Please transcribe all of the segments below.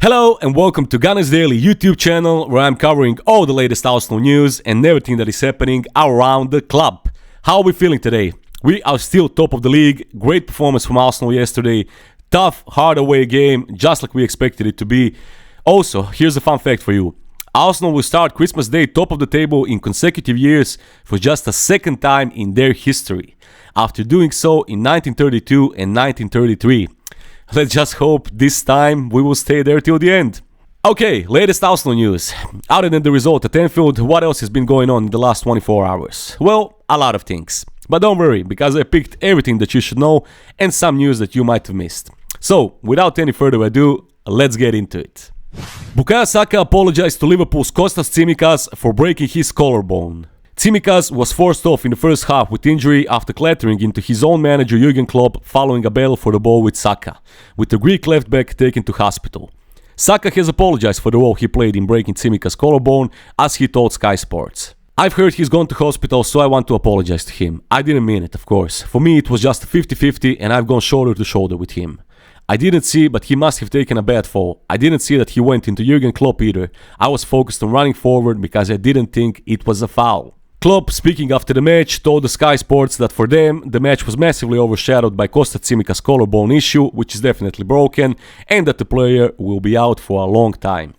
Hello and welcome to Gunners Daily YouTube channel, where I'm covering all the latest Arsenal news and everything that is happening around the club. How are we feeling today? We are still top of the league. Great performance from Arsenal yesterday. Tough, hard away game, just like we expected it to be. Also, here's a fun fact for you. Arsenal will start Christmas Day top of the table in consecutive years for just a second time in their history, after doing so in 1932 and 1933. Let's just hope this time we will stay there till the end. Okay, latest Arsenal news. Other than the result at Anfield, what else has been going on in the last 24 hours? Well, a lot of things. But don't worry, because I picked everything that you should know and some news that you might have missed. So, without any further ado, let's get into it. Bukayo Saka apologized to Liverpool's Kostas Tsimikas for breaking his collarbone. Tsimikas was forced off in the first half with injury after clattering into his own manager Jurgen Klopp following a battle for the ball with Saka, with the Greek left-back taken to hospital. Saka has apologized for the role he played in breaking Tsimikas' collarbone, as he told Sky Sports. "I've heard he's gone to hospital, so I want to apologize to him. I didn't mean it, of course. For me it was just 50-50 and I've gone shoulder to shoulder with him. I didn't see, but he must have taken a bad fall. I didn't see that he went into Jurgen Klopp either. I was focused on running forward because I didn't think it was a foul." Klopp, speaking after the match, told the Sky Sports that for them, the match was massively overshadowed by Kostas Tsimikas' collarbone issue, which is definitely broken, and that the player will be out for a long time.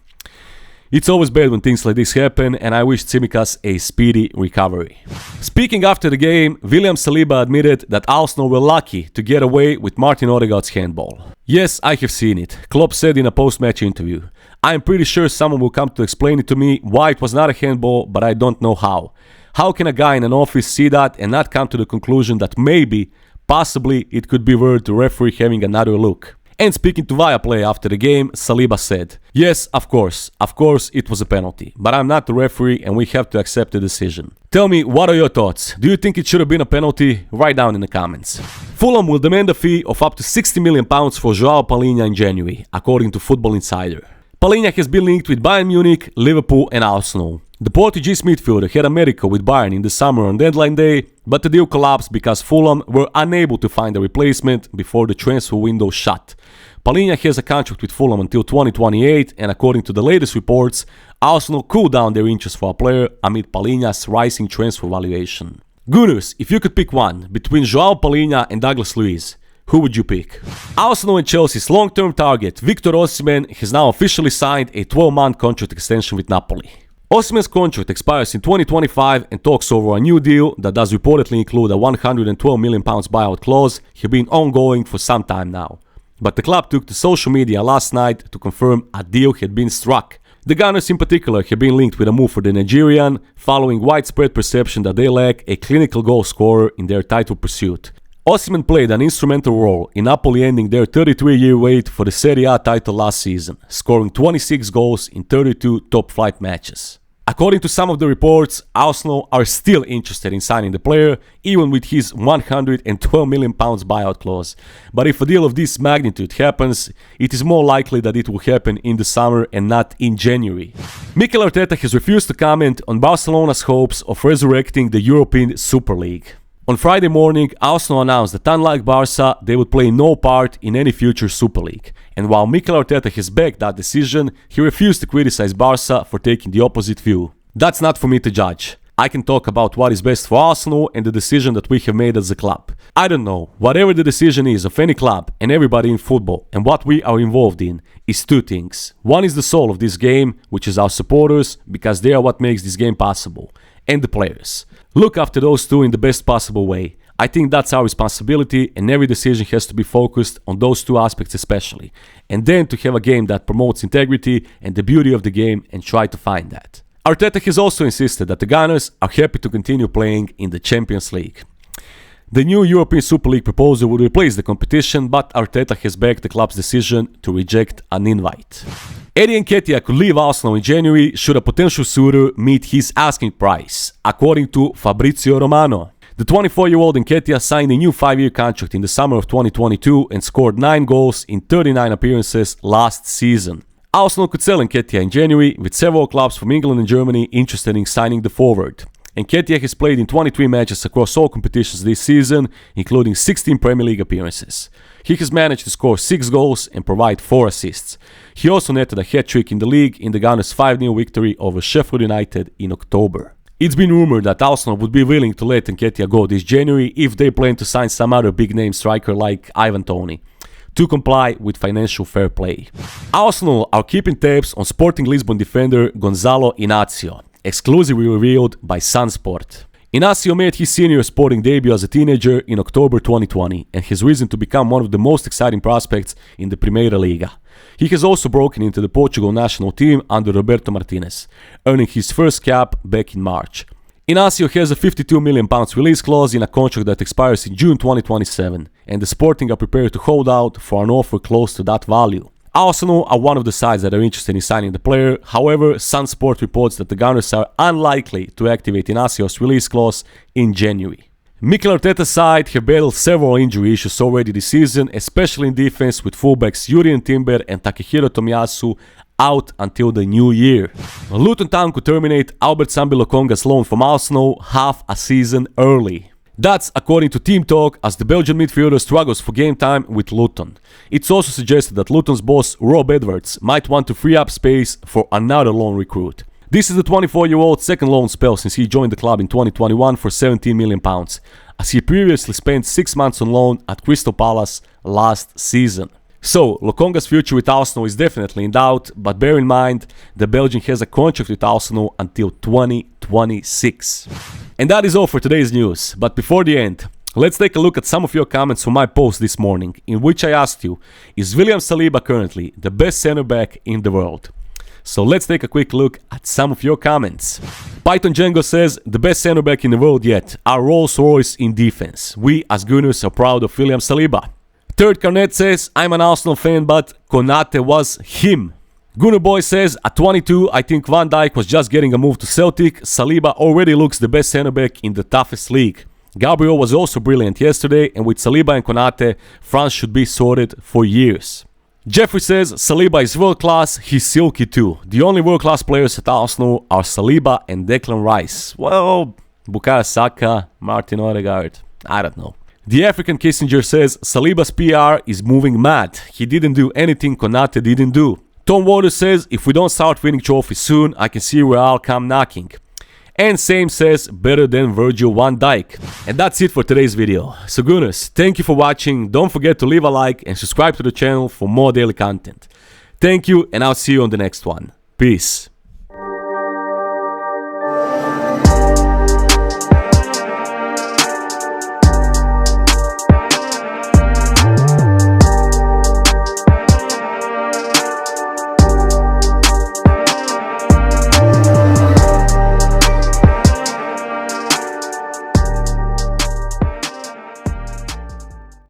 "It's always bad when things like this happen, and I wish Tsimikas a speedy recovery." Speaking after the game, William Saliba admitted that Arsenal were lucky to get away with Martin Odegaard's handball. "Yes, I have seen it," Klopp said in a post-match interview. "I am pretty sure someone will come to explain it to me why it was not a handball, but I don't know how. How can a guy in an office see that and not come to the conclusion that maybe, possibly, it could be worth the referee having another look?" And speaking to Viaplay after the game, Saliba said, "Yes, of course it was a penalty, but I'm not the referee and we have to accept the decision. Tell me, what are your thoughts? Do you think it should have been a penalty? Write down in the comments." Fulham will demand a fee of up to £60 million for Joao Palhinha in January, according to Football Insider. Palhinha has been linked with Bayern Munich, Liverpool and Arsenal. The Portuguese midfielder had a medical with Bayern in the summer on deadline day, but the deal collapsed because Fulham were unable to find a replacement before the transfer window shut. Palhinha has a contract with Fulham until 2028, and according to the latest reports, Arsenal cooled down their interest for a player amid Palhinha's rising transfer valuation. Gunners, if you could pick one between Joao Palhinha and Douglas Luiz, who would you pick? Arsenal and Chelsea's long-term target, Victor Osimhen, has now officially signed a 12-month contract extension with Napoli. Osimhen's contract expires in 2025 and talks over a new deal that does reportedly include a £112 million buyout clause have been ongoing for some time now. But the club took to social media last night to confirm a deal had been struck. The Gunners in particular have been linked with a move for the Nigerian, following widespread perception that they lack a clinical goal scorer in their title pursuit. Osimhen played an instrumental role in Napoli ending their 33-year wait for the Serie A title last season, scoring 26 goals in 32 top-flight matches. According to some of the reports, Arsenal are still interested in signing the player, even with his £112 million buyout clause. But if a deal of this magnitude happens, it is more likely that it will happen in the summer and not in January. Mikel Arteta has refused to comment on Barcelona's hopes of resurrecting the European Super League. On Friday morning, Arsenal announced that unlike Barca, they would play no part in any future Super League. And while Mikel Arteta has backed that decision, he refused to criticize Barca for taking the opposite view. "That's not for me to judge. I can talk about what is best for Arsenal and the decision that we have made as a club. I don't know, whatever the decision is of any club and everybody in football and what we are involved in is two things. One is the soul of this game, which is our supporters, because they are what makes this game possible, and the players. Look after those two in the best possible way. I think that's our responsibility, and every decision has to be focused on those two aspects especially, and then to have a game that promotes integrity and the beauty of the game and try to find that." Arteta has also insisted that the Gunners are happy to continue playing in the Champions League. The new European Super League proposal would replace the competition, but Arteta has backed the club's decision to reject an invite. Eddie Nketiah could leave Arsenal in January should a potential suitor meet his asking price, according to Fabrizio Romano. The 24-year-old Nketiah signed a new 5-year contract in the summer of 2022 and scored 9 goals in 39 appearances last season. Arsenal could sell Nketiah in January, with several clubs from England and Germany interested in signing the forward. Nketiah has played in 23 matches across all competitions this season, including 16 Premier League appearances. He has managed to score 6 goals and provide 4 assists. He also netted a hat-trick in the league in the Gunners' 5-0 victory over Sheffield United in October. It's been rumored that Arsenal would be willing to let Nketiah go this January if they plan to sign some other big-name striker like Ivan Toney, to comply with financial fair play. Arsenal are keeping tabs on Sporting Lisbon defender Goncalo Inacio, exclusively revealed by Sunsport. Inacio made his senior Sporting debut as a teenager in October 2020 and has risen to become one of the most exciting prospects in the Primeira Liga. He has also broken into the Portugal national team under Roberto Martinez, earning his first cap back in March. Inacio has a £52 million release clause in a contract that expires in June 2027, and the Sporting are prepared to hold out for an offer close to that value. Arsenal are one of the sides that are interested in signing the player. However, Sunsport reports that the Gunners are unlikely to activate Inacio's release clause in January. Mikel Arteta's side have battled several injury issues already this season, especially in defense, with fullbacks Jurrien Timber and Takehiro Tomiyasu out until the new year. Luton Town could terminate Albert Sambi Lokonga's loan from Arsenal half a season early. That's according to Team Talk, as the Belgian midfielder struggles for game time with Luton. It's also suggested that Luton's boss Rob Edwards might want to free up space for another loan recruit. This is the 24-year-old's second loan spell since he joined the club in 2021 for £17 million, as he previously spent 6 months on loan at Crystal Palace last season. So, Lokonga's future with Arsenal is definitely in doubt, but bear in mind, the Belgian has a contract with Arsenal until 2026. And that is all for today's news, but before the end, let's take a look at some of your comments from my post this morning, in which I asked you, is William Saliba currently the best center back in the world? So let's take a quick look at some of your comments. Python Django says, the best center back in the world yet, our Rolls Royce in defense. We as Gunners are proud of William Saliba. Third Carnet says, I'm an Arsenal fan, but Konate was him. Gunner Boy says, at 22, I think Van Dijk was just getting a move to Celtic. Saliba already looks the best center back in the toughest league. Gabriel was also brilliant yesterday, and with Saliba and Konate, France should be sorted for years. Jeffrey says, Saliba is world class, he's silky too. The only world class players at Arsenal are Saliba and Declan Rice. Well, Bukayo Saka, Martin Odegaard, I don't know. The African Kissinger says, Saliba's PR is moving mad. He didn't do anything Konate didn't do. Tom Waters says, if we don't start winning trophies soon, I can see where I'll come knocking. And Same says, better than Virgil van Dijk. And that's it for today's video. So Gunners, thank you for watching. Don't forget to leave a like and subscribe to the channel for more daily content. Thank you, and I'll see you on the next one. Peace.